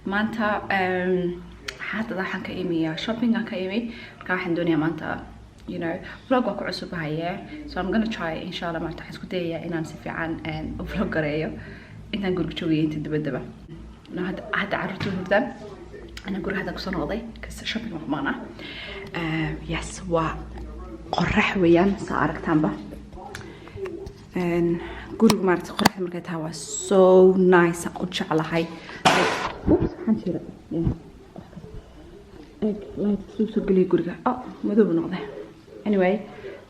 maanta hadda waxaan ka imiyaa shopping aan ka imi marka waxaan doonayaa maanta you know vlog waa ku cusub haye so I'm gonna try inshallah maanta waxaan isku dayayaa inaan si fiican u vlog gareeyo intaan guriga joogay inta dabadaba hadda caruurta hurdaan أنا أقول هذا كسر نوضي كسر شوبينج مقمانة يس وقرح ويان صارك تامبا قولوا مرت قرح مركتها هوا so nice أقولش على هاي أوبس حنشيل لايت سوسو قلي قولك مذوب نوضي anyway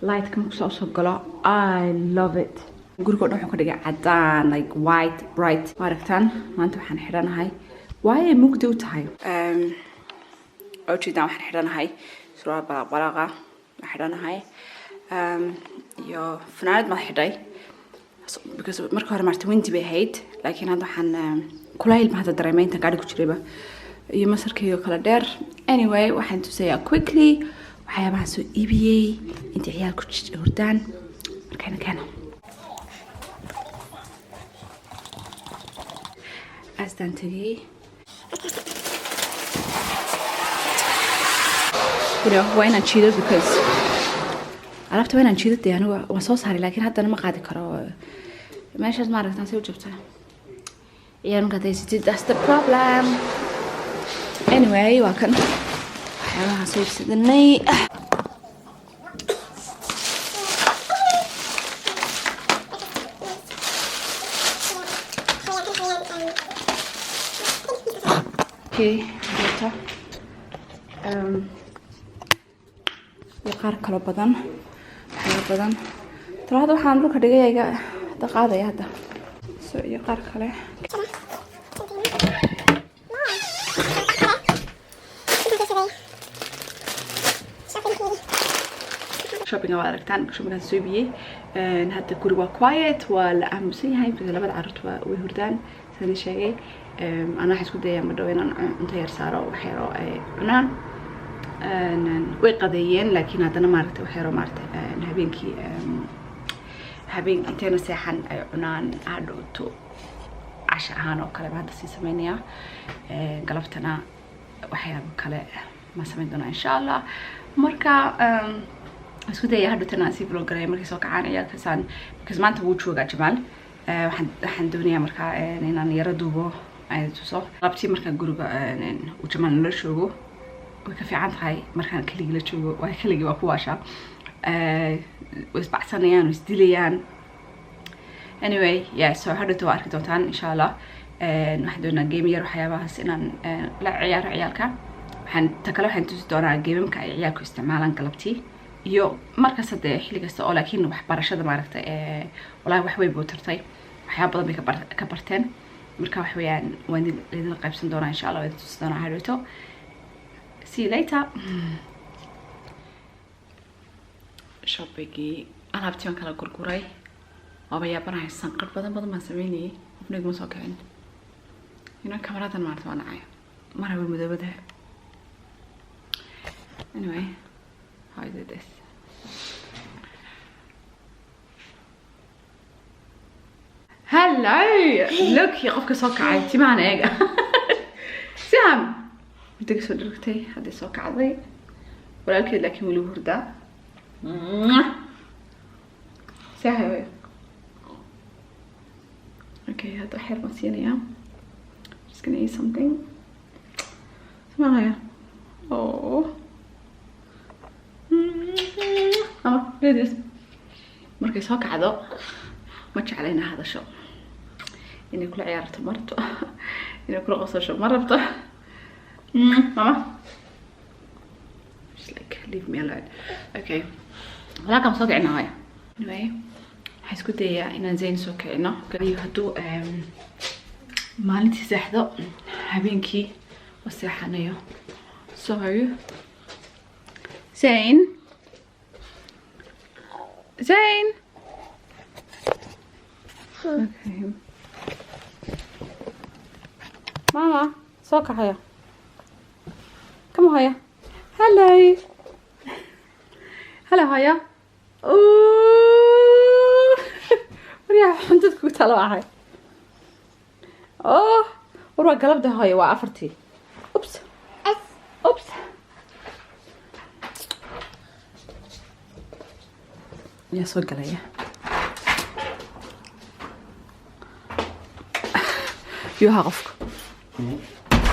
لايت كم كسر قلا I love it قولك نروح كده عدان like white bright ماركتان ما أنتوا حنحرنا هاي واي مقدي وتهاي أوجي دام حنا هاي سرعة بلاغة حنا هاي يا فناد ما حداي because مركها مرت وينتي بهيد لكن هذا حن كل هاي المهد الدرامين تقعد كشريبة يمسر كيو كلا دير anyway وحن تسيا quickly وحيا مع سو EBA انت عيال كتش هردان كان أستان تجي you know وين أنشيده because عرفت وين أنشيده دي أنا وصوص هاري لكن حتى أنا ما قاعد أكره ما شاء الله ما عرفت أنسي وجبتها يعني قاعد يصير that's the problem anyway وكان حيوان هسوي سدني okay جبتها يقار كلو بدن حيو بدن ترى هذا وحان لوكا دقيقة دقاضة هذا سو يقار كله shopping waa aragtaan shopping soo biyay hadda guriga waa quiet wala aamusan yahay because labada caruurta way hurdaan sidii sheegay أنا حاسس كده يا مدوين أنت يرسارة وحيرو عنان وقضيين لكن هذا أنا مارت وحيرو مارت نهبينكي هبين أنتنا سيحن عنان عدو تو عشاء هانو كلام هذا سيسمينيا قلبتنا وحيرو كلام ما سمعنا إن شاء الله مركا حاسس كده يا هذا تناسي بلوجري مركي سوق عنا يا كسان because ما أنت وجهه جمال وحن دنيا مركا إننا يردوبو تصو قبتي مركا جروبا وجمال نلشوجو وكفي عن هاي مركا كلي لشوجو وكلي وقواشا ويسبع سنيان ويستيليان anyway yeah so هذا توارك دوتان إن شاء الله نحدونا جيمير وحياة بس إن لا عيالك حن تكلم حن تزدونا جيم كعيالك استعمالا قلبتي يو مركا صدق لقى سؤال لكن وحبرش هذا معرفة والله وحوي بوترتي وحياة بضم كبرتين مركا وحويان وين لين قيب صندونا إن شاء الله وين تصدونا هالوتو see you later shoppingi أنا بتيجي كلا كركوري وبيا بنا هالسنقر بدن ما سويني وبنيجي مساكين هنا كاميرات ما أعرف أنا عاية مرة بالمدبده anyway how I did this hello look يا قفك صوك عادي معنا إيه سام بدك صدرتي هذا صوك عادي ولكن لكن ولو هردا سهل okay هذا حير مسيني just gonna eat something اسمعها oh look at this مركي صوك عادو ما علينا هذا الشغل إني كل عيارة مرت إني كل قصة شو مرت ماما just like leave me alone okay ولكن صوت عناية anyway حيث كنت إن زين سوك عنا كذي هدو مالتي سحدو هبينكي والسيحانية so زين okay ماما صوك هيا كم هيا hello هيا وريح حنتك وتلا هاي ورا قلب ده هاي وعفرتي اوبس اوبس يا صق عليا يوها غفك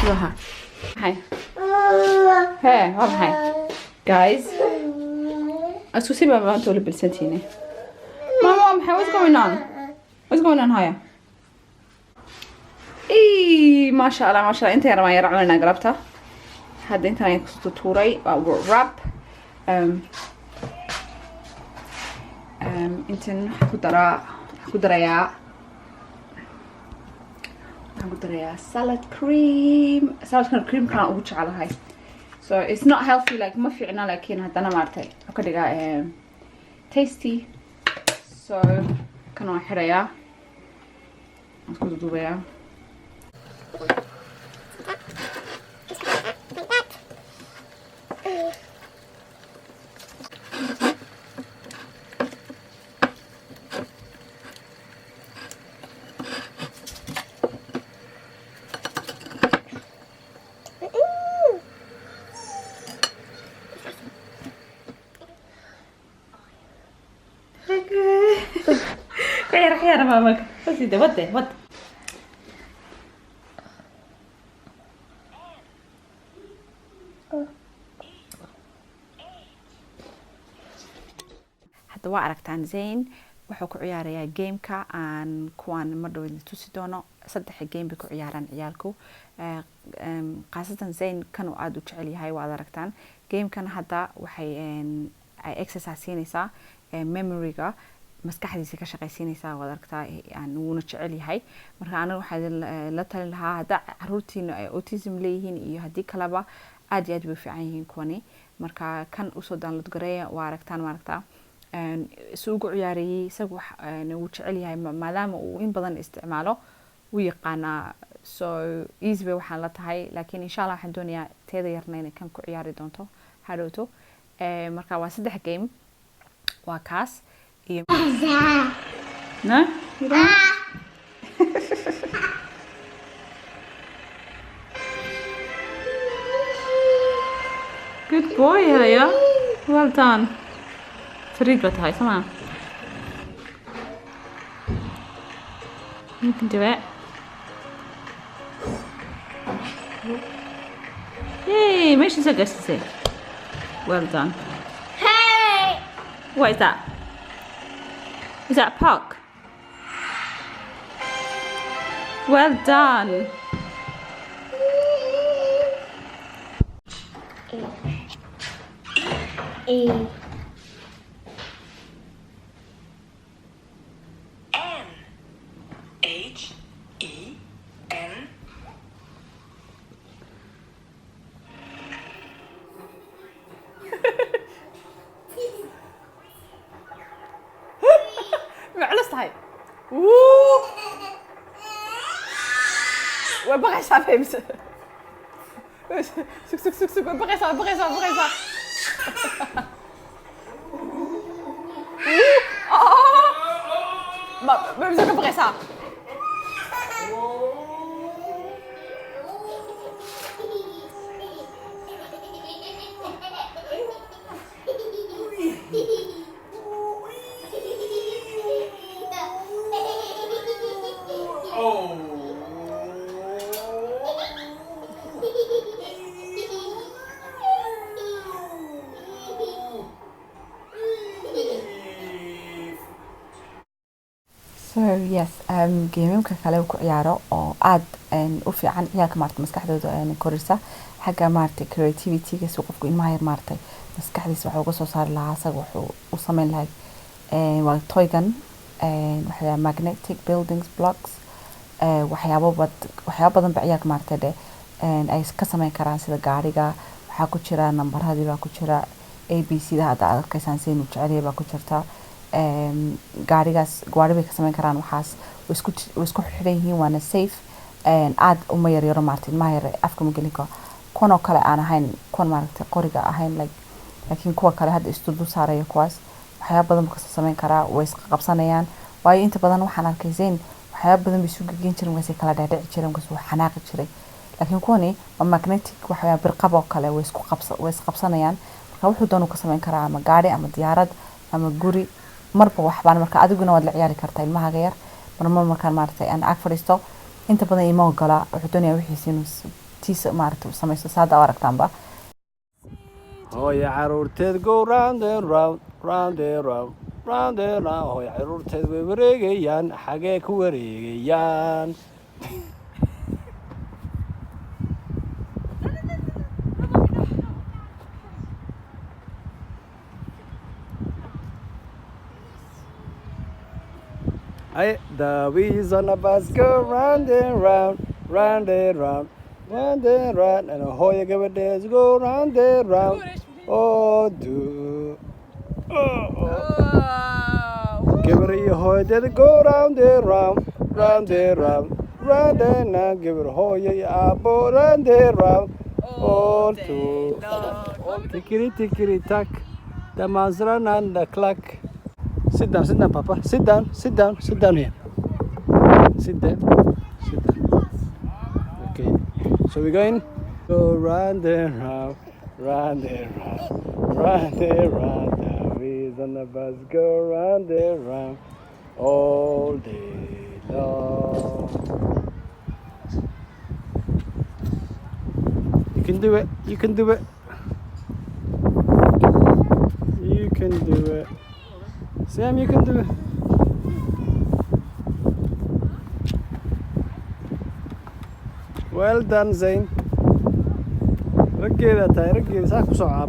يوها هاي هاي والله هاي guys اسوسي بابا انتو اللي بلسنتيني ماما what's going on هاي اي ما شاء الله ما شاء الله انت يا رما يرعونا قربتها هذا انت رايك توري راب انت حكودرا salad cream كان اوجه على هاي so it's not healthy like ما فينا لكن هذا مارتي وكدغا tasty so كانوا حريا اسكو دوبيا خير مامك بس ده ود hadda waa aragtaan Zayn wuxuu ku ciyaarayaa gameka aan kuwan ma dhaweyn tusi doono saddex game ku ciyaaraan ciyaalku qaasatan Zayn kan uu aad u jecel yahay waa aragtaan gamekan hadda waxay ay exercise siinaysaa memory-ga maskaxdiisa ka shaqaysiinaysaa wada aragtaa aan uuna jecel yahay marka anagu waxa la talin lahaa hada caruurtiina ay autism leeyihiin iyo hadii kalaba aad iyo aad bay fiican yihiin kuwani marka kan u soo download gareeya waa aragtaan ma aragtaa suugu ciyaarayay isagu uu jecel yahay maadaama uu in badan isticmaalo uu yaqaana so easy way waxaan la tahay laakiin insha Allah waxaan doonayaa teeda yarna inay kan ku ciyaari doonto hadhowto marka waa saddex game waa kaas iyo na good boy Haya well done فريد بتاعي تمام you can do it yay ماشي سجستي well done hey what is that a park well done وبغي صافي سك بغي صافي ما بزاف بغي صافي So yes gameemka kale ku ciyaaro oo aad u fiican ciyaalka maartay maskaxdooda korisa xagga maartay creativity-ga soo qofku ilmaha yar maartay maskaxdiisa waxa uu soo saar lahaa asaga wuxuu u sameyn lahaa waa toygan waxa magnetic buildings blocks waxyaabo badan ba ciyaalka maartay ay ka sameyn karaan sida gaariga waxa ku jira nambaradii baa ku jira ABC-da hadda aad arkaysan seen u jecel yahay baa ku jirta gaari bay ka sameyn karaan waxaas isku xiran yihiin waana safe aad uma yaryaro maartay ilmaha yar afka ma gelin karo kuwan oo kale aan ahayn kuwan maartay qoriga ahayn laakiin kuwa kale hadda istudu saaraya kuwaas waxyaabo badan ka sameyn karaa way isqa qabsanayaan waayo inta badan waxaan arkay Zayn waxyaabo badan bay isugu geyn jireen way kala dhaadhici jireen kasoo xanaaqi jiray laakiin kuwani waa magnetic waxyaabo birqab oo kale way isku qabsanayaan marka wuxuu doon ka sameyn karaa ama gaari ama diyaarad ama guri marba waxbaan marka adiguna waad la ciyaari kartaa ilmaha yar markaan maartay aan ag fadhiisto inta badan ima ogola wuxuu doonayaa wixiisiin tiisa maartay samaysto saada aragtaanba hooyo caruurteed go round and round round and round round and round hooyo caruurteed way wareegayaan xagee ku wareegayaan the wheels on the bus go round and round, round and round, round and round, and a hoya gabadhes go round and round. Oh, do. Give her a hoya that go round and round, round and round, round and round. Give her a hoya abo round and round. Oh, do. Tickety tack. The man's run on the clock. Sit down, Papa. Sit down here. Sit there. Okay. So we're going go round and round, round and round, round and round. The wheels on the bus go round and round all day long. You can do it. You can do it. You can do it. Sam, you can do it. Well done, Zayn. رجيلة تاي رجيلة ساكو صعب